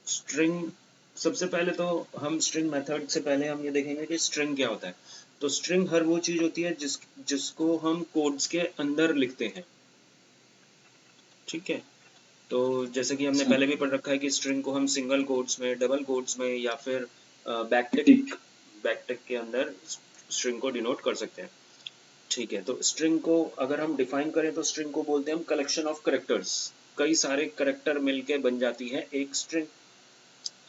String, सबसे पहले तो हम स्ट्रिंग मेथड से पहले हम ये देखेंगे कि स्ट्रिंग क्या होता है। तो स्ट्रिंग हर वो चीज होती है जिसको हम कोड्स के अंदर लिखते हैं, ठीक है। तो जैसे कि हमने पहले भी पढ़ रखा है कि स्ट्रिंग को हम सिंगल कोट्स में, डबल कोट्स में या फिर बैकटिक के अंदर स्ट्रिंग को डिनोट कर सकते हैं, ठीक है। तो स्ट्रिंग को अगर हम डिफाइन करें तो स्ट्रिंग को बोलते हैं हम कलेक्शन ऑफ करेक्टर्स। कई सारे करेक्टर मिलके बन जाती है एक स्ट्रिंग।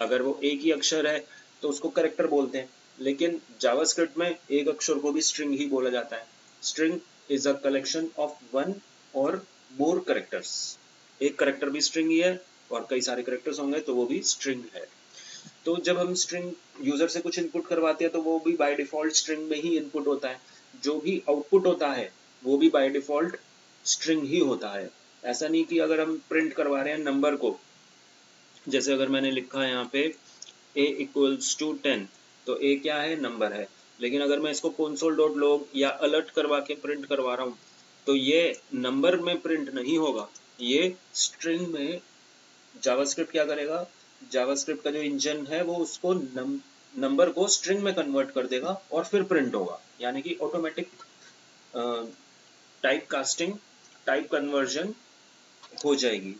अगर वो एक ही अक्षर है तो उसको करेक्टर बोलते हैं, लेकिन जावास्क्रिप्ट में एक अक्षर को भी स्ट्रिंग ही बोला जाता है। String is a collection of one और मोर करेक्टर्स। एक करेक्टर भी स्ट्रिंग ही है और कई सारे करेक्टर्स होंगे तो वो भी स्ट्रिंग है। तो जब हम स्ट्रिंग यूजर से कुछ इनपुट करवाते हैं तो वो भी बाय डिफॉल्ट स्ट्रिंग में ही इनपुट होता है। जो भी आउटपुट होता है वो भी बाय डिफॉल्ट स्ट्रिंग ही होता है। ऐसा नहीं कि अगर हम प्रिंट करवा रहे हैं नंबर को, जैसे अगर मैंने लिखा है यहाँ पे a इक्वल्स टू 10, तो a क्या है, नंबर है। लेकिन अगर मैं इसको console.log या अलर्ट करवा के प्रिंट करवा रहा हूँ तो ये नंबर में प्रिंट नहीं होगा, ये स्ट्रिंग में। जावास्क्रिप्ट क्या करेगा, जावास्क्रिप्ट का जो इंजन है वो उसको नंबर को स्ट्रिंग में कन्वर्ट कर देगा और फिर प्रिंट होगा। यानी कि automatic type casting, type conversion हो जाएगी,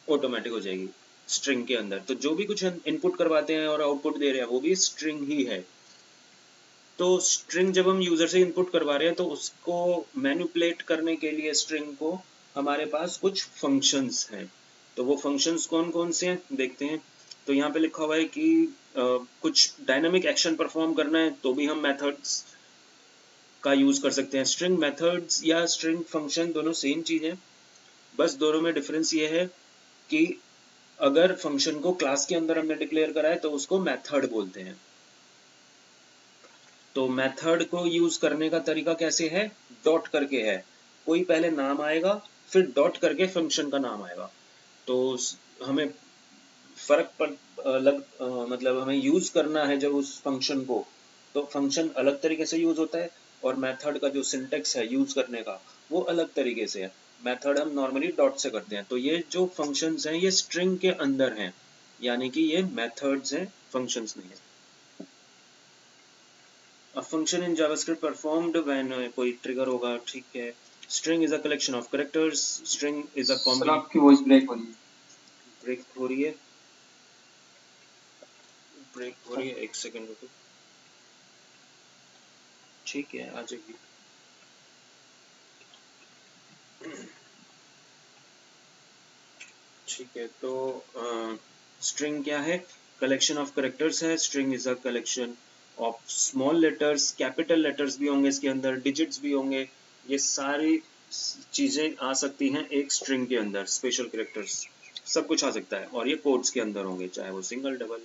ऑटोमेटिक हो जाएगी स्ट्रिंग के अंदर। तो जो भी कुछ इनपुट करवाते हैं और आउटपुट दे रहे हैं वो भी स्ट्रिंग ही है। तो स्ट्रिंग जब हम यूजर से इनपुट करवा रहे हैं तो उसको मैनिपुलेट करने के लिए स्ट्रिंग को हमारे पास कुछ फंक्शंस हैं। तो वो फंक्शंस कौन कौन से हैं देखते हैं। तो यहाँ पे लिखा हुआ है कि कुछ डायनामिक एक्शन परफॉर्म करना है तो भी हम मेथड्स का यूज कर सकते हैं। स्ट्रिंग मेथड्स या स्ट्रिंग फंक्शन दोनों सेम चीज है, बस दोनों में डिफरेंस ये है कि अगर फंक्शन को क्लास के अंदर हमने डिक्लेयर करा है तो उसको मेथड बोलते हैं। तो मेथड को यूज करने का तरीका कैसे है, डॉट करके है। कोई पहले नाम आएगा फिर डॉट करके फंक्शन का नाम आएगा। तो हमें फर्क पर मतलब हमें यूज करना है जब उस फंक्शन को, तो फंक्शन अलग तरीके से यूज होता है और मेथड का जो सिंटेक्स है यूज करने का वो अलग तरीके से है। मेथड हम नॉर्मली डॉट से करते हैं। तो ये जो फंक्शंस हैं ये स्ट्रिंग के अंदर हैं, यानी कि ये मेथड्स हैं, फंक्शंस नहीं है। A function in JavaScript performed when कोई ट्रिगर होगा, ठीक है। String is a collection of characters. String is a sir आपकी वॉइस ब्रेक हो रही है। ब्रेक हो रही है, ब्रेक हो रही है, एक सेकंड रुको, ठीक है आ जाएगी। ठीक है, तो स्ट्रिंग क्या है, कलेक्शन ऑफ करेक्टर्स है। String is a collection of small letters, capital letters भी होंगे इसके अंदर, डिजिट्स भी होंगे, ये सारी चीजें आ सकती हैं एक स्ट्रिंग के अंदर। स्पेशल कैरेक्टर्स सब कुछ आ सकता है और ये कोड्स के अंदर होंगे, चाहे वो सिंगल डबल।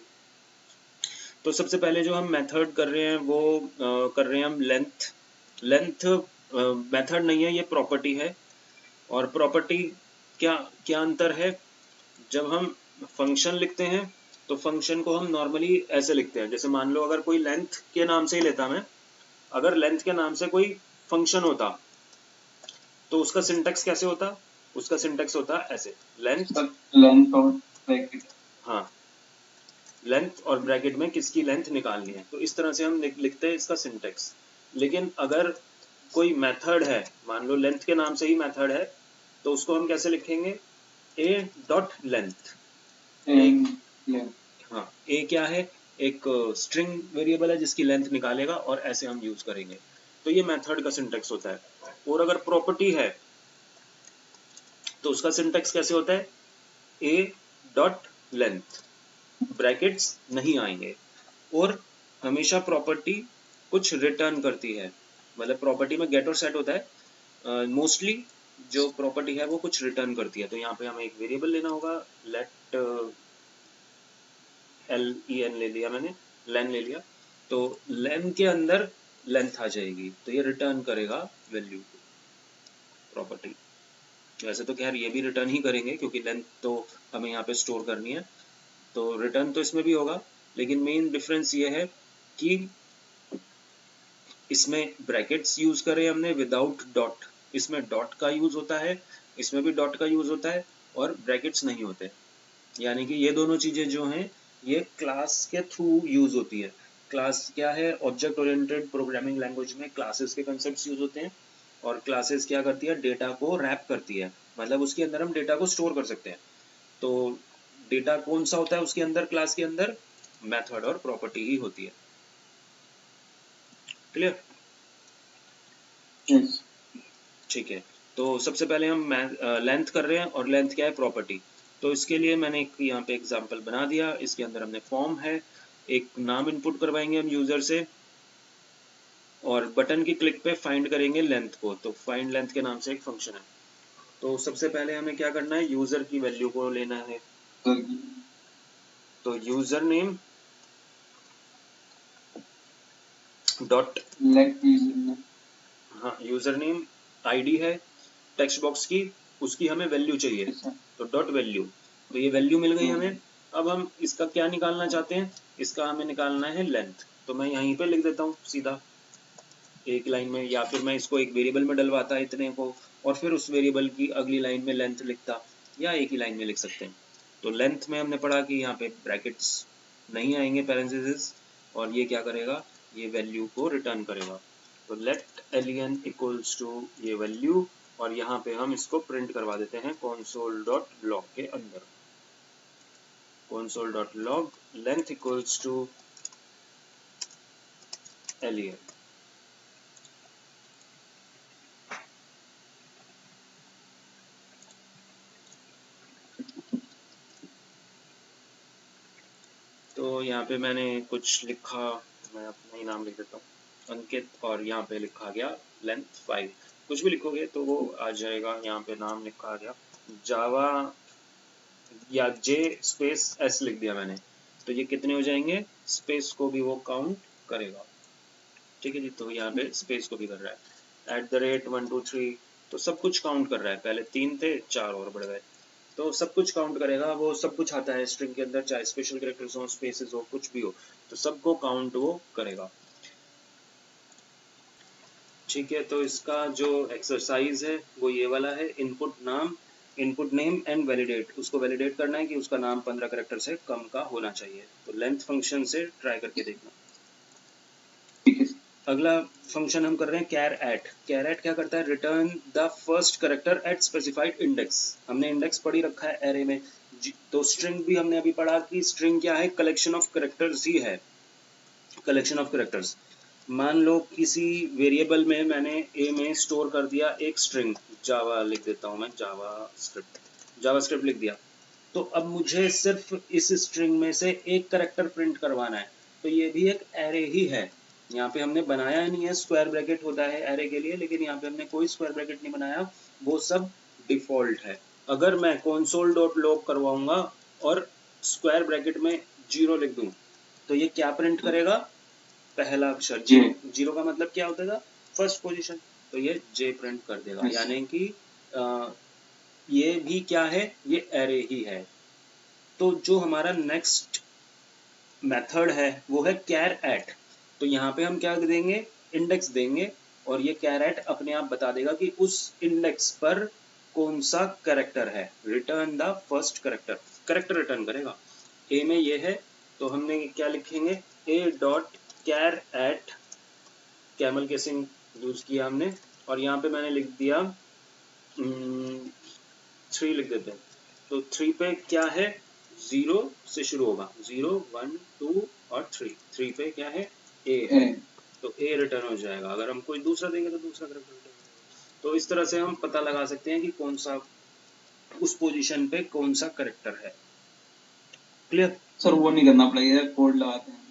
तो सबसे पहले जो हम मेथड कर रहे हैं वो कर रहे हैं हम लेंथ। लेंथ मेथड नहीं है, ये प्रॉपर्टी है। और प्रॉपर्टी क्या क्या अंतर है, जब हम फंक्शन लिखते हैं तो फंक्शन को हम नॉर्मली ऐसे लिखते हैं, जैसे मान लो अगर कोई लेंथ के नाम से ही लेता मैं, अगर लेंथ के नाम से कोई फंक्शन होता तो उसका सिंटेक्स कैसे होता, उसका सिंटेक्स होता ऐसे, लेंथ और ब्रैकेट। हाँ, लेंथ और ब्रैकेट में किसकी लेंथ निकालनी है, तो इस तरह से हम लिखते हैं इसका सिंटेक्स। लेकिन अगर कोई मेथड है, मान लो लेंथ के नाम से ही मेथड है, तो उसको हम कैसे लिखेंगे, ए डॉट लेंथ। हाँ, ए क्या है, एक स्ट्रिंग वेरिएबल है जिसकी लेंथ निकालेगा और ऐसे हम यूज करेंगे। तो ये मेथड का सिंटेक्स होता है। और अगर प्रॉपर्टी है तो उसका सिंटेक्स कैसे होता है, ए डॉट लेंथ, ब्रैकेट्स नहीं आएंगे। और हमेशा प्रॉपर्टी कुछ रिटर्न करती है, मतलब प्रॉपर्टी में गेट और सेट होता है, मोस्टली जो प्रॉपर्टी है वो कुछ रिटर्न करती है। तो यहाँ पे हमें एक वेरिएबल लेना होगा, लेट len ले लिया मैंने, len ले लिया, तो len के अंदर लेंथ आ जाएगी, तो ये रिटर्न करेगा वैल्यू प्रॉपर्टी। वैसे तो खैर ये भी रिटर्न ही करेंगे क्योंकि लेंथ तो हमें यहाँ पे स्टोर करनी है, तो रिटर्न तो इसमें भी होगा। लेकिन मेन डिफरेंस ये है कि इसमें ब्रैकेट्स यूज करें हमने विदाउट डॉट, इसमें डॉट का यूज होता है, इसमें भी डॉट का यूज होता है और ब्रैकेट्स नहीं होते। यानी कि ये दोनों चीजें जो हैं ये क्लास के थ्रू यूज होती है। क्लास क्या है? ऑब्जेक्ट ओरिएंटेड प्रोग्रामिंग लैंग्वेज में क्लासेस के कंसेप्ट यूज होते हैं, और क्लासेस क्या करती है? डेटा को रैप करती है, मतलब उसके अंदर हम डेटा को स्टोर कर सकते हैं। तो डेटा कौन सा होता है उसके अंदर? क्लास के अंदर मेथड और प्रॉपर्टी ही होती है। क्लियर? यस। ठीक है, तो सबसे पहले हम लेंथ कर रहे हैं, और लेंथ क्या है? प्रॉपर्टी। तो इसके लिए मैंने एक यहाँ पे एग्जांपल बना दिया, इसके अंदर हमने फॉर्म है, एक नाम इनपुट करवाएंगे हम यूजर से, और बटन की क्लिक पे फाइंड करेंगे लेंथ को। तो फाइंड लेंथ के नाम से एक फंक्शन है। तो सबसे पहले हमें क्या करना है? यूजर की वैल्यू को लेना है। तो user name dot, let user. हाँ यूजर नेम आईडी है टेक्स्ट बॉक्स की, उसकी हमें वैल्यू चाहिए, तो डॉट वैल्यू। तो ये वैल्यू मिल गई हमें। अब हम इसका क्या निकालना चाहते हैं? इसका हमें निकालना है लेंथ। तो मैं यहीं पे लिख देता हूँ सीधा एक लाइन में, या फिर मैं इसको एक वेरिएबल में डलवाता इतने को, और फिर उस वेरिएबल की अगली लाइन में लेंथ लिखता, या एक ही लाइन में लिख सकते हैं। तो लेंथ में हमने पढ़ा कि यहाँ पे ब्रैकेट्स नहीं आएंगे, पैरेंथेसिस, और ये क्या करेगा? ये वैल्यू को रिटर्न करेगा। तो लेट len इक्वल्स टू ये वैल्यू, और यहाँ पे हम इसको प्रिंट करवा देते हैं console.log के अंदर। console.log length equals to len। तो यहाँ पे मैंने कुछ लिखा, मैं अपना ही नाम लिख देता हूँ अंकित, और यहाँ पे लिखा गया लेंथ 5। कुछ भी लिखोगे तो वो आ जाएगा। यहाँ पे नाम लिखा गया जावा, या जे स्पेस एस लिख दिया मैंने, तो ये कितने हो जाएंगे? स्पेस को भी वो काउंट करेगा। ठीक है जी, तो यहाँ पे स्पेस को भी कर रहा है। @ 1 2 3, तो सब कुछ काउंट कर रहा है। पहले 3 थे, 4 और बढ़ गए, तो सब कुछ काउंट करेगा। वो सब कुछ आता है स्ट्रिंग के अंदर, चाहे स्पेशल कैरेक्टर्स हो, स्पेसेस हो, कुछ भी हो, तो सबको काउंट वो करेगा। ठीक है, तो इसका जो एक्सरसाइज है वो ये वाला है। इनपुट नेम एंड वैलिडेट, उसको वैलिडेट करना है कि उसका नाम 15 कैरेक्टर से कम का होना चाहिए। तो लेंथ फंक्शन से ट्राई करके देखना। अगला फंक्शन हम कर रहे हैं कैर एट। कैर एट क्या करता है? Return the first character eight specified index. हमने इंडेक्स पढ़ी रखा है एरे में, तो स्ट्रिंग भी हमने अभी पढ़ा कि स्ट्रिंग क्या है? कलेक्शन ऑफ कैरेक्टर्स ही है, कलेक्शन ऑफ कैरेक्टर्स। मान लो किसी वेरिएबल में मैंने ए में स्टोर कर दिया एक स्ट्रिंग, जावा लिख देता हूँ मैं, जावास्क्रिप्ट लिख दिया। तो अब मुझे सिर्फ इस स्ट्रिंग में से एक कैरेक्टर प्रिंट करवाना है, तो ये भी एक एरे ही है। यहाँ पे हमने बनाया नहीं है, स्क्वायर ब्रैकेट होता है एरे के लिए, लेकिन यहाँ पे हमने कोई स्क्वायर ब्रैकेट नहीं बनाया, वो सब डिफॉल्ट है। अगर मैं console.log करवाऊंगा और स्क्वायर ब्रैकेट में 0 लिख दूं, तो ये क्या प्रिंट करेगा? पहला अक्षर जीरो। जीरो का मतलब क्या होता है? First position. तो ये जे प्रिंट कर देगा, यानी कि ये भी क्या है? ये एरे ही है। तो जो हमारा नेक्स्ट मेथड है वो है कैर एट। तो यहाँ पे हम क्या देंगे? इंडेक्स देंगे, और ये कैर एट अपने आप बता देगा कि उस इंडेक्स पर कौन सा कैरेक्टर है। Return the first character, character return करेगा। ए में ये है, तो हमने क्या लिखेंगे? A dot char at, camel casing use किया हमने, और यहाँ पे मैंने लिख दिया 3 लिख देते हैं। तो 3 पे क्या है? 0 से शुरू होगा, 0 1 2 और 3 पे क्या है? ए है, तो ए रिटर्न हो जाएगा। अगर हम कोई दूसरा देंगे तो दूसरा कैरेक्टर रिटर्न होगा। तो इस तरह से हम पता लगा सकते हैं कि कौन सा उस पोजीशन पे कौन सा कैरेक्टर है। क्लियर? सर वो नहीं करना पड़ेगा, कोड लगाते हैं।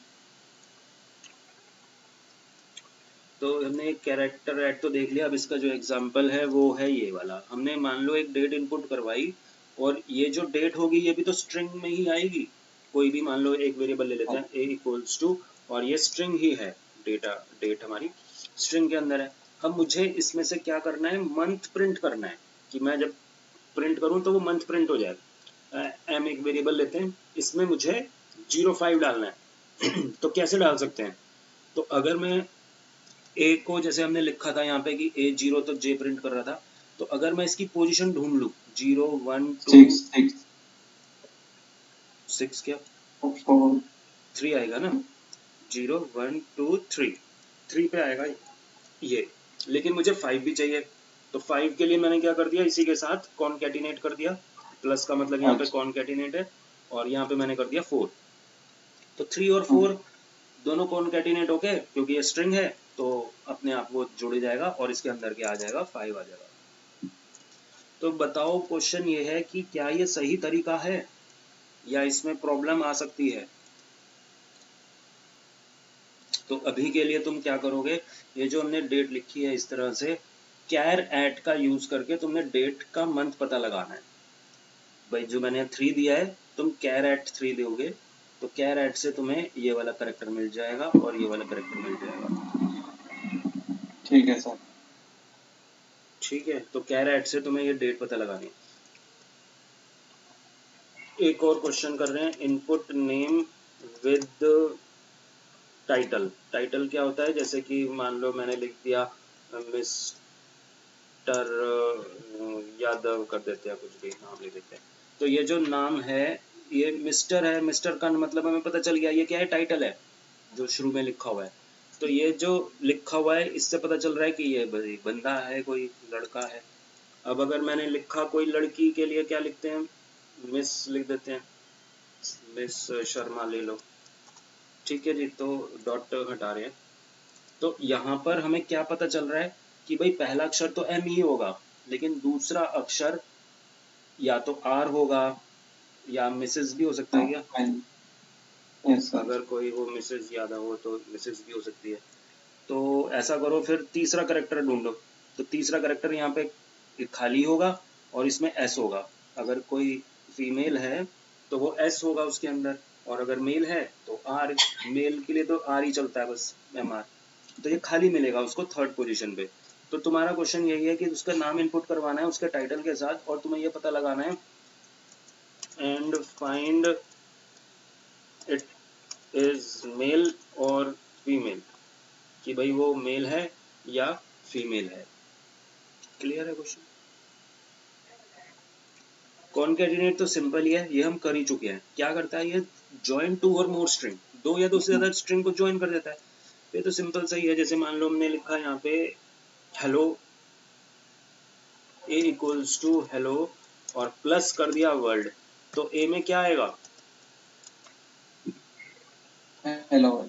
तो हमने एक कैरेक्टर ऐड तो देख लिया। अब इसका जो एग्जांपल है वो है ये वाला। हमने मान लो एक डेट इनपुट करवाई, और ये जो डेट होगी ये भी तो स्ट्रिंग में ही आएगी। कोई भी मान लो एक वेरिएबल ले लेते हैं a इक्वल्स टू, और ये स्ट्रिंग ही है, डेट हमारी स्ट्रिंग के अंदर है। अब मुझे इसमें से क्या करना है? मंथ प्रिंट करना है, कि मैं जब प्रिंट करूं तो वो मंथ प्रिंट हो जाए। एम एक वेरिएबल लेते हैं, इसमें मुझे 05 डालना है। तो कैसे डाल सकते हैं? तो अगर मैं ए को, जैसे हमने लिखा था यहाँ पे कि ए 0 तक जे प्रिंट कर रहा था, तो अगर मैं इसकी पोजीशन ढूंढ लूँ 0 1 2, 6 क्या 4 3 आएगा ना, 0 1 2 3 3 पे आएगा ये, लेकिन मुझे 5 भी चाहिए। तो 5 के लिए मैंने क्या कर दिया, इसी के साथ कॉनकैटिनेट कर दिया, प्लस का मतलब यहाँ पे अच्छा कॉनकैटिनेट है, और यहाँ पे मैंने कर दिया 4। तो 3 और 4 दोनों कॉनकैटिनेट होके, क्योंकि ये स्ट्रिंग है तो अपने आप वो जुड़ जाएगा और इसके अंदर क्या आ जाएगा 5 आ जाएगा। तो बताओ क्वेश्चन ये है कि क्या ये सही तरीका है या इसमें प्रॉब्लम आ सकती है। तो अभी के लिए तुम क्या करोगे, ये जो हमने डेट लिखी है इस तरह से कैर एट का यूज करके तुमने डेट का मंथ पता लगाना है। भाई जो मैंने 3 दिया है तुम कैर एट 3 दोगे तो कैर एट से तुम्हें ये वाला करेक्टर मिल जाएगा और ये वाला करेक्टर मिल जाएगा। ठीक है सर। ठीक है, तो कैर एट से तुम्हें ये डेट पता लगानी है। एक और क्वेश्चन कर रहे हैं, input name with title. Title क्या होता है, जैसे कि मान लो मैंने लिख दिया मिस्टर यादव, कर देते हैं कुछ भी नाम लिख देते हैं। तो ये जो नाम है ये मिस्टर है, मिस्टर का मतलब हमें पता चल गया ये क्या है, टाइटल है जो शुरू में लिखा हुआ है। तो ये जो लिखा हुआ है इससे पता चल रहा है कि ये बंदा है, कोई लड़का है। अब अगर मैंने लिखा कोई लड़की के लिए क्या लिखते हैं, मिस लिख देते हैं, मिस शर्मा ले लो। ठीक है जी, तो डॉट हटा रहे हैं। तो यहाँ पर हमें क्या पता चल रहा है कि भाई पहला अक्षर तो एम ही होगा, लेकिन दूसरा अक्षर या तो आर होगा या मिसेस भी हो सकता है क्या, यस सर। अगर कोई वो मिसेस यादव हो तो मिसेस भी हो सकती है। तो ऐसा करो फिर तीसरा करेक्टर ढूंढो। तो तीसरा करेक्टर यहाँ पे खाली होगा और इसमें एस होगा। अगर कोई फीमेल है तो वो एस होगा उसके अंदर, और अगर मेल है तो आर। मेल के लिए तो आर ही चलता है बस, एम आर। तो ये खाली मिलेगा उसको थर्ड पोजीशन पे। तो तुम्हारा क्वेश्चन यही है कि उसका नाम इनपुट करवाना है उसके टाइटल के साथ, और तुम्हें ये पता लगाना है and find it is male और फीमेल, कि भाई वो मेल है या फीमेल है। क्लियर है क्वेश्चन। कॉनकैटिनेट तो सिंपल ही है, ये हम कर ही चुके हैं। क्या करता है ये, जॉइन टू और मोर स्ट्रिंग, दो या दो से ज्यादा स्ट्रिंग को ज्वाइन कर देता है। ये तो सिंपल सही है। जैसे मान लो हमने लिखा यहाँ पे hello, a equals to hello और प्लस कर दिया वर्ल्ड, तो ए में क्या आएगा, हेलो।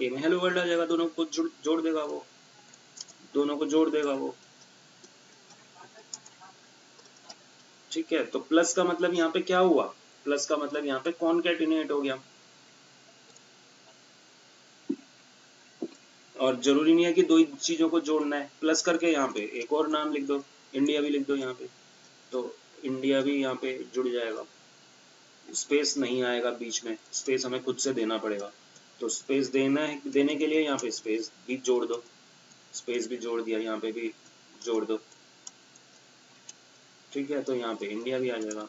ए में हेलो वर्ल्ड आ जाएगा, दोनों को जोड़ देगा वो, दोनों को जोड़ देगा वो। ठीक है, तो प्लस का मतलब यहाँ पे क्या हुआ, प्लस का मतलब यहाँ पे कॉनकैटिनेट हो गया। और जरूरी नहीं है कि दो ही चीजों को जोड़ना है, प्लस करके यहाँ पे एक और नाम लिख दो, इंडिया भी लिख दो यहाँ पे, तो इंडिया भी यहाँ पे जुड़ जाएगा। स्पेस नहीं आएगा बीच में, स्पेस हमें खुद से देना पड़ेगा। तो स्पेस देना है, देने के लिए यहाँ पे स्पेस भी जोड़ दो, स्पेस भी जोड़ दिया, यहाँ पे भी जोड़ दो। ठीक है, तो यहाँ पे इंडिया भी आ जाएगा।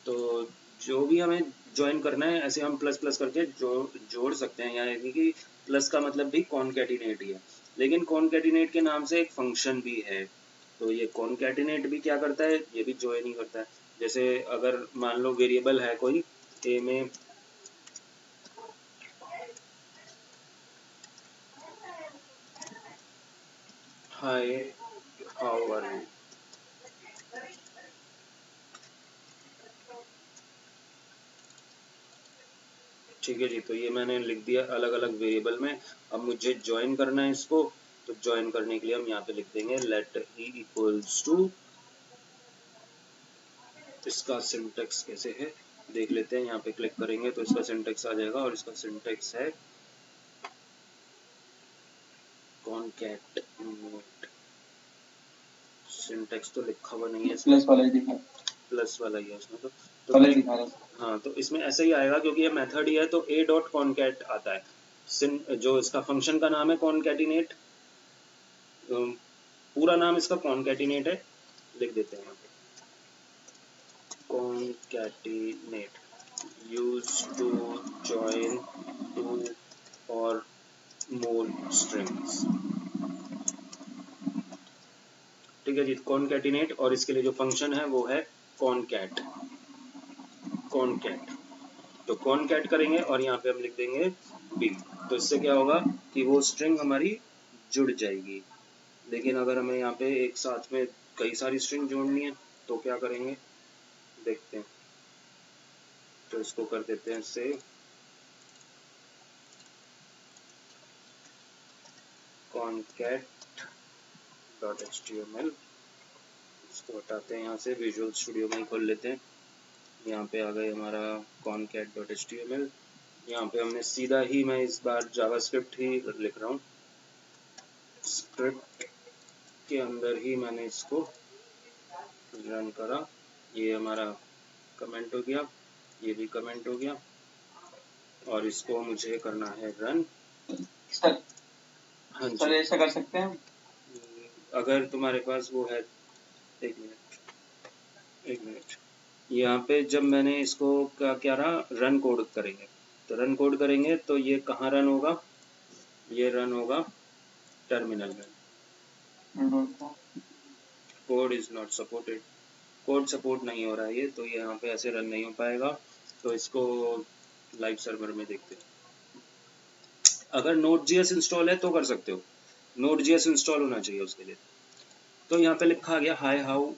तो जो भी हमें ज्वाइन करना है ऐसे हम प्लस प्लस करके जोड़ सकते हैं, यानी कि प्लस का मतलब भी कॉनकैटिनेट ही है। लेकिन कॉनकैटिनेट के नाम से एक फंक्शन भी है, तो ये कॉनकैटिनेट भी क्या करता है, ये भी ज्वाइन ही करता है। जैसे अगर मान लो वेरिएबल है कोई ए में, हाय हाउ आर यू, ठीक है जी, तो ये मैंने लिख दिया अलग अलग वेरिएबल में। अब मुझे ज्वाइन करना है इसको, तो ज्वाइन करने के लिए हम यहाँ पे लिख देंगे लेट ई इक्वल्स टू, इसका सिंटेक्स कैसे है देख लेते हैं। यहाँ पे क्लिक करेंगे तो इसका सिंटेक्स आ जाएगा, और इसका सिंटेक्स है कॉनकैटनेट। सिंटेक्स तो लिखा हुआ नहीं है इसमें, प्लस वाला ही दिखा, प्लस वाला ही है इसमें। तो वाला ही भाई दिखा रहा है। हाँ, तो इसमें ऐसे ही आएगा क्योंकि ये मेथड ही है, तो a डॉट कॉनकैट आता है। जो इसका फंक्शन का नाम है कॉनकैटिनेट, पूरा नाम इसका कॉनकैटिनेट है, लिख देते हैं यहाँ पे concatenate used to join two or more strings। ठीक है जी, concatenate, और इसके लिए जो फंक्शन है वो है concat। concat तो कॉनकैट करेंगे और यहाँ पे हम लिख देंगे बी। तो इससे क्या होगा कि वो स्ट्रिंग हमारी जुड़ जाएगी। लेकिन अगर हमें यहाँ पे एक साथ में कई सारी स्ट्रिंग जोड़नी है तो क्या करेंगे देखते हैं। तो इसको कर देते हैं सेव, concat.html, इसको हटाते हैं यहाँ से, विजुअल स्टूडियो में ही खोल लेते हैं। यहाँ पे आ गए हमारा concat.html। यहाँ पे हमने सीधा ही, मैं इस बार जावास्क्रिप्ट ही लिख रहा हूँ, स्क्रिप्ट के अंदर ही मैंने इसको रन करा। ये हमारा कमेंट हो गया, ये भी कमेंट हो गया, और इसको मुझे करना है रन। सर हाँ सर जी, ऐसा कर सकते हैं अगर तुम्हारे पास वो है, एक मिनट, यहाँ पे जब मैंने इसको क्या रहा, रन कोड करेंगे, तो रन कोड करेंगे तो ये कहाँ रन होगा, ये रन होगा टर्मिनल में। Code is not supported, code support नहीं हो रहा है ये, तो ये यहाँ पे ऐसे रन नहीं हो पाएगा। तो इसको लाइव सर्वर में देखते हैं। अगर Node.js इंस्टॉल है तो कर सकते हो, Node.js इंस्टॉल होना चाहिए उसके लिए। तो यहाँ पे लिखा आ गया हाई हाउ,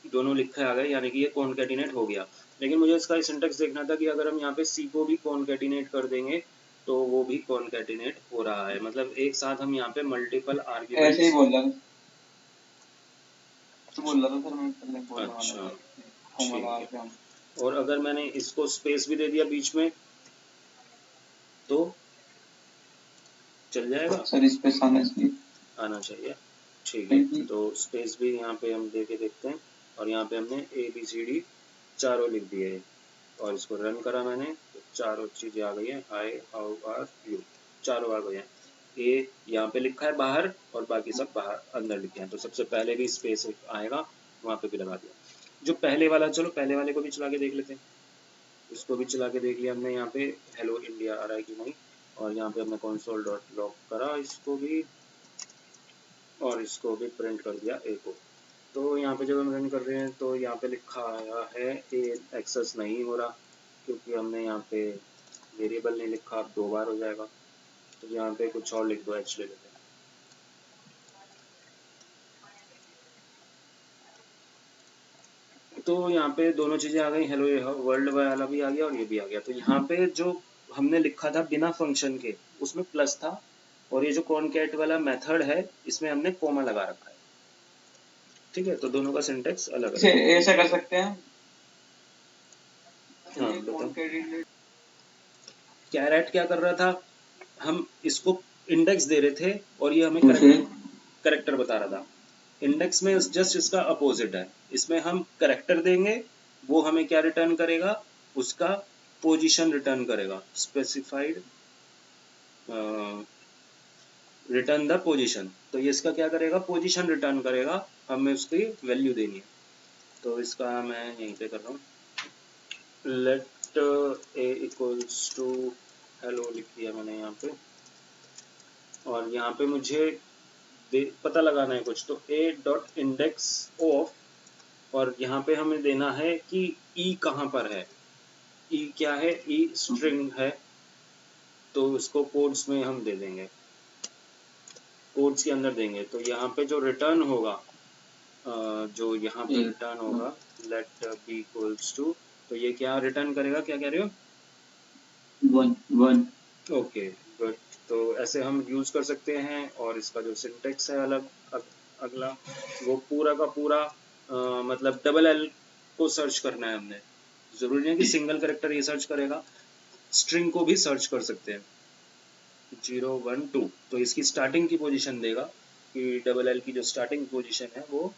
दोनों लिखा आ गया, यानी कि ये कॉन्कैटिनेट हो गया। लेकिन मुझे इसका सिंटैक्स देखना था कि अगर हम यहाँ पे सी को भी कॉन्कैटिनेट कर देंगे तो वो भी कॉन्कैटिनेट हो रहा है, मतलब एक साथ हम यहाँ पे मल्टीपल ऐसे ही आर्ग्यूमेंट्स। बोल रहा था सर, मैं पहले बोलने वाला अच्छा था होम वाला ठीक है, आगे और अगर मैंने इसको स्पेस भी दे दिया बीच में तो चल जाएगा, सर इस पे आना चाहिए। ठीक है, तो स्पेस भी यहाँ पे हम दे के देखते हैं, और यहाँ पे हमने ABCD चारों लिख दिए हैं, और इसको रन करा मैंने तो चारों चीज़ें आ गई हैं, हाय हाउ आर यू, चारों आ गए हैं। ए यहाँ पे लिखा है बाहर और बाकी सब बाहर अंदर लिखे हैं, तो सबसे पहले भी स्पेस आएगा, वहाँ पे भी लगा दिया। जो पहले वाला, चलो पहले वाले को भी चला के देख लेते हैं। इसको भी चला के देख लिया हमने, यहाँ पे हेलो इंडिया आ रहा है कि नहीं, और यहाँ पे हमने console.log करा इसको भी, और इसको भी प्रिंट कर दिया ए को। तो यहाँ पे जब हम रन कर रहे हैं तो यहाँ पे लिखा आया है ए एक्सेस नहीं हो रहा, क्योंकि हमने यहाँ पे वेरिएबल नहीं लिखा, अब 2 बार हो जाएगा। तो यहाँ पे कुछ और लिख दो, एच ले लेते हैं। तो यहाँ पे दोनों चीज़ें आ गई, हेलो वर्ल्ड वाला भी आ गया और ये भी आ गया। तो यहाँ पे जो हमने लिखा था बिना फंक्शन के, उसमें प्लस था, और ये जो कॉनकैट वाला मेथड है इसमें हमने कोमा लगा रखा है। ठीक है, तो दोनों का सिंटेक्स अलग अलग है। ऐसा कर सकते हैं। हाँ बताओ। कैरेट क्या कर रहा था, हम इसको इंडेक्स दे रहे थे और ये हमें करेक्टर बता रहा था। इंडेक्स में जस्ट इसका अपोजिट है, इसमें हम करेक्टर देंगे, वो हमें क्या रिटर्न करेगा, उसका पोजीशन रिटर्न करेगा, स्पेसिफाइड रिटर्न द पोजीशन। तो ये इसका क्या करेगा, पोजीशन रिटर्न करेगा, हमें उसकी वैल्यू देनी है। तो इसका मैं यहीं पे कर रहा हूँ, let a equals to hello लिख दिया मैंने यहाँ पे, और यहाँ पे मुझे पता लगाना है कुछ, तो ए डॉट इंडेक्स ऑफ, और यहाँ पे हमें देना है कि ई कहाँ पर है, ई क्या है, ई स्ट्रिंग है, तो उसको कोड्स में हम दे देंगे, कोड्स के अंदर देंगे। तो यहाँ पे जो रिटर्न होगा, जो यहाँ पे रिटर्न होगा, लेट बी इक्वल्स टू, तो ये क्या रिटर्न करेगा, क्या कह रहे हो, 1 ओके गुड। तो ऐसे हम यूज कर सकते हैं, और इसका जो सिंटेक्स है अलग अगला, वो पूरा का पूरा मतलब डबल एल को सर्च करना है हमने, जरूरी नहीं कि सिंगल कैरेक्टर ये सर्च करेगा, स्ट्रिंग को भी सर्च कर सकते हैं। 0 1 2, तो इसकी स्टार्टिंग की पोजीशन देगा कि डबल एल की जो स्टार्टिंग पोजीशन है वो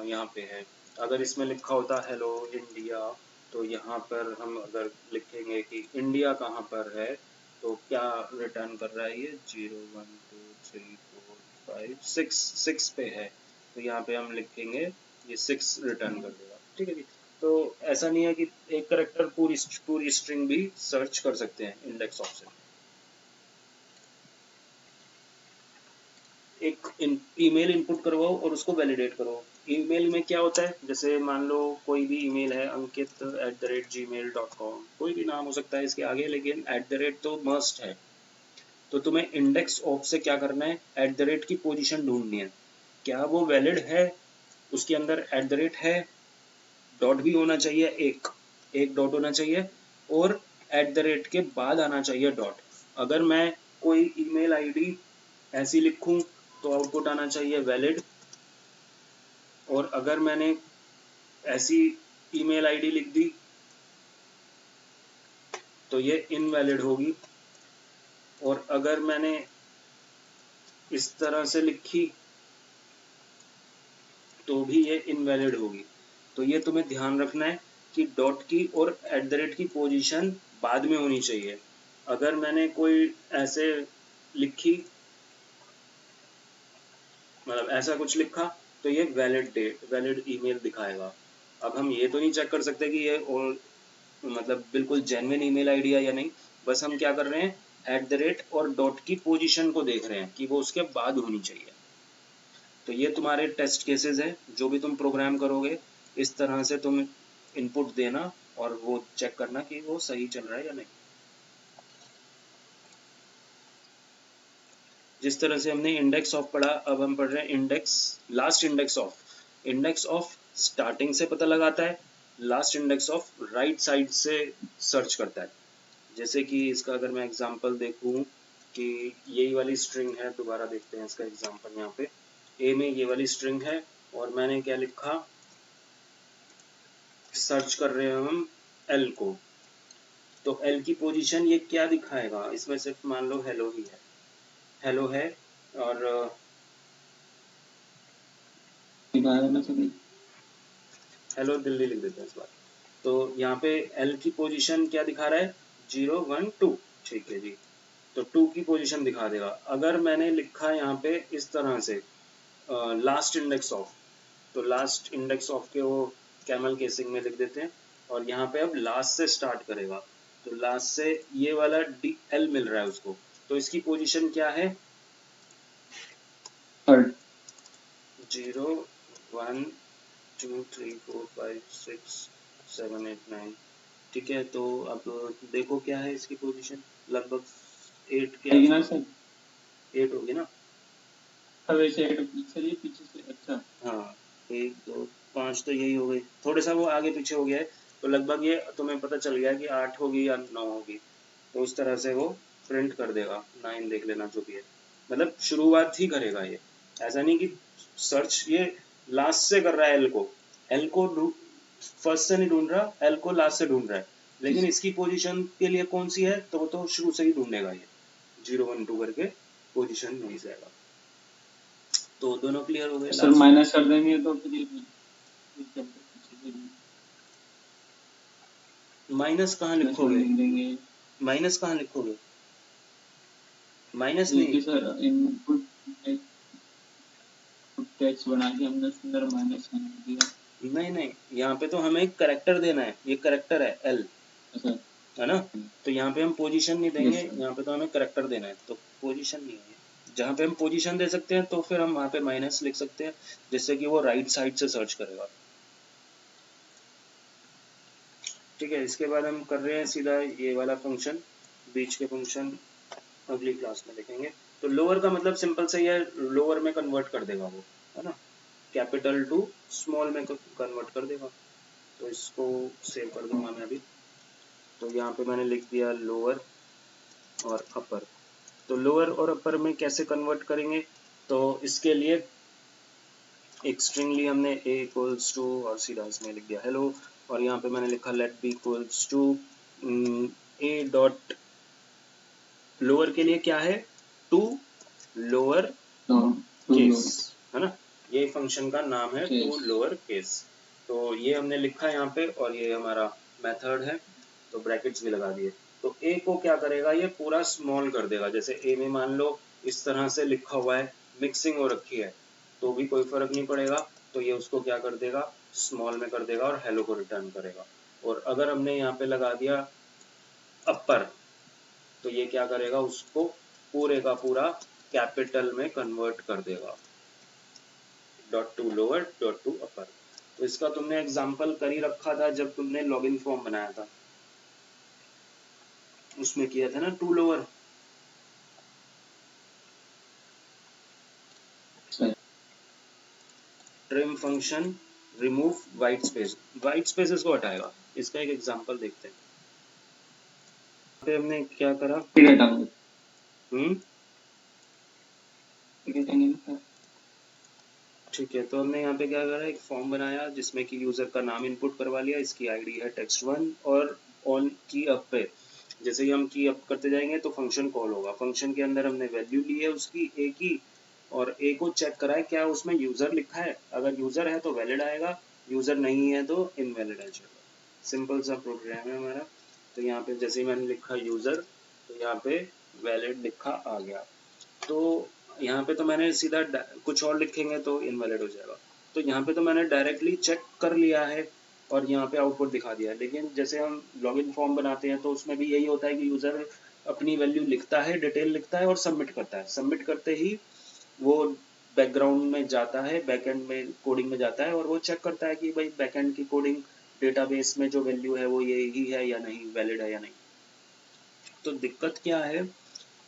यहाँ पे है। अगर इसमें लिखा होता हेलो इंडिया, तो यहाँ पर हम अगर लिखेंगे कि इंडिया कहाँ पर है, तो क्या रिटर्न कर रहा है ये, 0 1 2 3 4 5 6 पे है, तो यहाँ पे हम लिखेंगे ये 6 रिटर्न कर देगा। ठीक है जी। तो ऐसा नहीं है कि एक करेक्टर पूरी स्ट्रिंग भी सर्च कर सकते हैं इंडेक्स ऑफ से। एक ईमेल इनपुट करवाओ और उसको वैलिडेट करो। ईमेल में क्या होता है, जैसे मान लो कोई भी ईमेल है ankit@gmail.com, कोई भी नाम हो सकता है इसके आगे, लेकिन @ तो मस्ट है। तो तुम्हें इंडेक्स ऑफ से क्या करना है, @ की पोजीशन ढूंढनी है, क्या वो वैलिड है, उसके अंदर @ है, डॉट भी होना चाहिए, एक डॉट होना चाहिए, और @ के बाद आना चाहिए डॉट। अगर मैं कोई ईमेल आईडी ऐसी लिखूं तो आउटपुट आना चाहिए वैलिड, और अगर मैंने ऐसी ईमेल आईडी लिख दी तो ये इनवैलिड होगी, और अगर मैंने इस तरह से लिखी तो भी ये इनवैलिड होगी। तो ये तुम्हें ध्यान रखना है कि डॉट की और @ की पोजीशन बाद में होनी चाहिए। अगर मैंने कोई ऐसे लिखी, मतलब ऐसा कुछ लिखा, तो ये वैलिड ईमेल दिखाएगा। अब हम ये तो नहीं चेक कर सकते कि ये और मतलब बिल्कुल जेन्युइन ईमेल आईडी है या नहीं, बस हम क्या कर रहे हैं, @ और डॉट की पोजीशन को देख रहे हैं कि वो उसके बाद होनी चाहिए। तो ये तुम्हारे टेस्ट केसेस है, जो भी तुम प्रोग्राम करोगे इस तरह से तुम इनपुट देना और वो चेक करना कि वो सही चल रहा है या नहीं। जिस तरह से हमने इंडेक्स ऑफ पढ़ा, अब हम पढ़ रहे हैं index, last index of. Index of starting से पता लगाता है, last index of right side से सर्च करता है। जैसे कि इसका अगर मैं एग्जांपल देखूं कि यही वाली स्ट्रिंग है, दोबारा देखते हैं इसका एग्जांपल। यहाँ पे ए में ये वाली स्ट्रिंग है और मैंने क्या लिखा, सर्च कर रहे हैं हम एल को, तो एल की पोजीशन ये क्या दिखाएगा, इसमें सिर्फ मान लो हेलो ही है, हेलो है, और हेलो दिल्ली लिख देते हैं इस बार। तो यहाँ पे एल की पोजीशन क्या दिखा रहा है, 0 1 2, ठीक है जी। तो 2 की पोजीशन दिखा देगा। अगर मैंने लिखा यहाँ पे इस तरह से लास्ट इंडेक्स ऑफ, तो लास्ट इंडेक्स ऑफ के वो कैमल केसिंग में लिख देते हैं, और यहाँ पे अब लास्ट से स्टार्ट करेगा, तो लास्ट से ये वाला डी एल मिल रहा है उसको, तो इसकी पोजीशन क्या है, 0 1 2 3 4 5 6 7 8 9, ठीक है। तो अब देखो क्या है इसकी पोजीशन, लगभग 8 के आसपास, 8 होगी ना, वैसे चलिए पीछे से, अच्छा हाँ 1 2 5 तो यही हो गई, थोड़ा सा वो आगे पीछे हो गया है, तो लगभग ये तुम्हें पता चल गया कि 8 होगी या 9 होगी, तो उस तरह से वो प्रिंट कर देगा। 9 देख लेना जो भी है, मतलब शुरुआत ही करेगा ये, ऐसा नहीं कि सर्च ये लास्ट से कर रहा है, एल को फर्स्ट से नहीं ढूंढ रहा, एल को लास्ट से ढूंढ रहा है, लेकिन इसकी पोजीशन के लिए कौन सी है, तो वो तो शुरू से ही ढूंढेगा, ये 0 1 2 करके पोजीशन नहीं जाएगा। तो दोनों क्लियर हो गए। सर माइनस कर देंगे तो फिर माइनस कहाँ लिखोगे, माइनस कहाँ लिखोगे, माइनस नहीं सर इनपुट टेक्स्ट बना के हमने सुंदर माइनस कर दिया, नहीं, यहाँ पे तो हमें एक करेक्टर देना है, ये करेक्टर है एल, है ना, तो यहाँ पे हम पोजीशन नहीं देंगे, यहाँ पे तो हमें करेक्टर देना है, तो पोजीशन नहीं है। जहाँ पे हम पोजीशन दे सकते हैं तो फिर हम वहाँ पे माइनस लिख सकते हैं, जिससे कि वो राइट साइड से सर्च करेगा। ठीक है, इसके बाद हम कर रहे हैं सीधा ये वाला फंक्शन, बीच के फंक्शन अगली क्लास में देखेंगे। तो लोअर का मतलब सिंपल से ये लोअर में कन्वर्ट कर देगा वो, है ना, कैपिटल टू स्मॉल में कन्वर्ट कर देगा। तो इसको सेव कर दूंगा मैं अभी। तो यहाँ पे मैंने लिख दिया लोअर और अपर। तो लोअर और अपर में कैसे कन्वर्ट करेंगे, तो इसके लिए एक स्ट्रिंग ली हमने a इक्वल्स टू, और सीधा इसमें लिख दिया हेलो, और यहाँ पे मैंने लिखा let b equals to a dot, lower के लिए क्या है, टू लोअर केस, है ना, ये फंक्शन का नाम है टू लोअर केस। तो ये हमने लिखा यहाँ पे, और ये हमारा मेथड है, तो ब्रैकेट्स भी लगा दिए। तो a को क्या करेगा, ये पूरा स्मॉल कर देगा, जैसे a में मान लो इस तरह से लिखा हुआ है, मिक्सिंग हो रखी है, तो भी कोई फर्क नहीं पड़ेगा, तो ये उसको क्या कर देगा, स्मॉल में कर देगा और हेलो को रिटर्न करेगा। और अगर हमने यहाँ पे लगा दिया अपर, तो ये क्या करेगा, उसको पूरे का पूरा कैपिटल में कन्वर्ट कर देगा। Dot to lower dot to upper. तो इसका तुमने एग्जाम्पल कर ही रखा था जब तुमने लॉगिन फॉर्म बनाया था, उसमें किया था ना to lower. Trim function remove white space, white spaces को हटाएगा। इसका एक एग्जांपल देखते हैं। पे हमने क्या करा, ठीक है। तो हमने यहाँ पे क्या करा, एक फॉर्म बनाया जिसमें कि यूजर का नाम इनपुट करवा लिया, इसकी आईडी है text1 और ऑन की अप पे जैसे ही हम की अप करते जाएंगे तो फंक्शन कॉल होगा। फंक्शन के अंदर हमने वैल्यू ली है उसकी ए की, और ए को चेक करा है क्या उसमें यूजर लिखा है, अगर यूजर है तो वैलिड आएगा, यूजर नहीं है तो इनवैलिड आ जाएगा। सिंपल सा प्रोग्राम है हमारा। तो यहाँ पे जैसे ही मैंने लिखा यूजर तो यहाँ पे वैलिड लिखा आ गया। तो यहाँ पे तो मैंने सीधा कुछ और लिखेंगे तो इनवैलिड हो जाएगा। तो यहाँ पे तो मैंने डायरेक्टली चेक कर लिया है और यहाँ पे आउटपुट दिखा दिया है। लेकिन जैसे हम लॉगिन फॉर्म बनाते हैं तो उसमें भी यही होता है कि यूजर अपनी वैल्यू लिखता है, डिटेल लिखता है और सबमिट करता है। सबमिट करते ही वो बैकग्राउंड में जाता है, बैकएंड में कोडिंग में जाता है और वो चेक करता है कि भाई बैकएंड की कोडिंग डेटाबेस में जो वैल्यू है वो यही है या नहीं, वैलिड है या नहीं। तो दिक्कत क्या है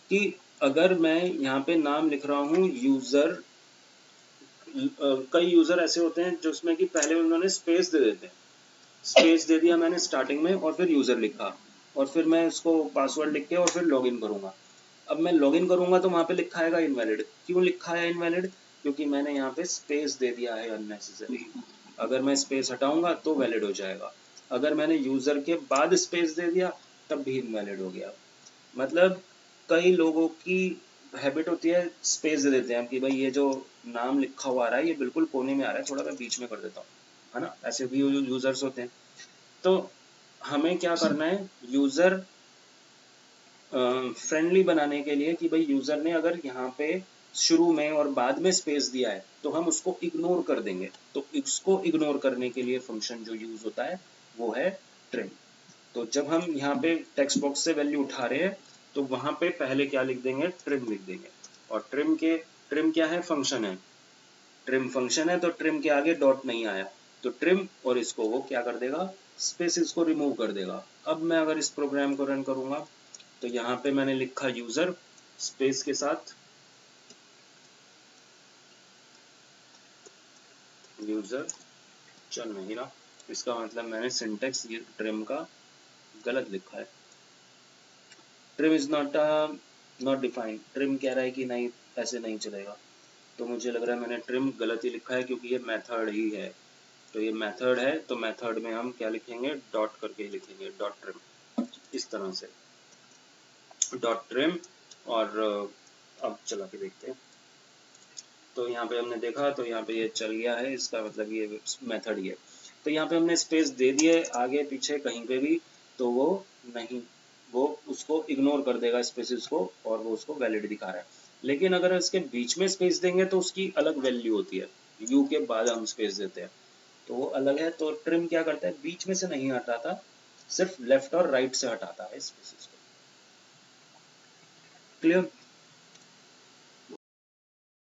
कि अगर मैं यहाँ पे नाम लिख रहा हूँ यूजर, कई यूजर ऐसे होते हैं जिसमें कि पहले उन्होंने स्पेस दे देते हैं, स्पेस दे दिया मैंने स्टार्टिंग में और फिर यूजर लिखा और फिर मैं इसको पासवर्ड लिख के और फिर लॉगिन करूंगा। अब मैं लॉगिन करूंगा तो वहां पे लिखा आएगा इनवैलिड। क्यों लिखा है इनवैलिड? क्योंकि मैंने यहाँ पे स्पेस दे दिया है अननेसेसरी। अगर मैं स्पेस हटाऊंगा तो वैलिड हो जाएगा, अगर मैंने यूजर के बाद स्पेस दे दिया तब भी इनवैलिड हो गया। मतलब कई लोगों की हैबिट होती है स्पेस दे देते हैं कि भाई ये जो नाम लिखा हुआ आ रहा है ये बिल्कुल कोने में आ रहा है, थोड़ा मैं बीच में कर देता हूँ, है ना, ऐसे भी यूजर्स होते हैं। तो हमें क्या करना है, यूजर फ्रेंडली बनाने के लिए कि भाई यूजर ने अगर यहाँ पे शुरू में और बाद में स्पेस दिया है तो हम उसको इग्नोर कर देंगे। तो इसको इग्नोर करने के लिए फंक्शन जो यूज होता है वो है ट्रिम। तो जब हम यहाँ पे टेक्स्ट बॉक्स से वैल्यू उठा रहे हैं तो वहां पे पहले क्या लिख देंगे, ट्रिम लिख देंगे। और ट्रिम क्या है, फंक्शन है, ट्रिम फंक्शन है तो ट्रिम के आगे डॉट नहीं आया तो ट्रिम, और इसको वो क्या कर देगा, स्पेसिस को रिमूव कर देगा। अब मैं अगर इस प्रोग्राम को रन करूंगा तो यहाँ पे मैंने लिखा यूजर स्पेस के साथ यूजर, चल नहीं रहा, इसका मतलब मैंने सिंटेक्स ये ट्रिम का गलत लिखा है। Trim is not defined, trim कह रहा है कि नहीं ऐसे नहीं चलेगा। तो मुझे लग रहा है मैंने ट्रिम गलत ही लिखा है क्योंकि ये मेथड ही है। तो ये मेथड है तो मेथड में हम क्या लिखेंगे, डॉट करके ही लिखेंगे, डॉट ट्रिम, इस तरह से डॉट ट्रिम। और अब चला के देखते हैं। तो यहाँ पे हमने देखा तो यहाँ पे ये चल गया है, इसका मतलब ये मेथड ही है। तो यहाँ पे हमने स्पेस दे दिए आगे पीछे कहीं पे भी तो वो नहीं, वो उसको इग्नोर कर देगा स्पेसिस को और वो उसको वैलिड दिखा रहा है। लेकिन अगर इसके बीच में स्पेस देंगे तो उसकी अलग वैल्यू होती है, यू के बाद हम स्पेस देते हैं तो वो अलग है। तो ट्रिम क्या करता है, बीच में से नहीं हटाता, सिर्फ लेफ्ट और राइट से हटाता है स्पेसिस को। क्लियर?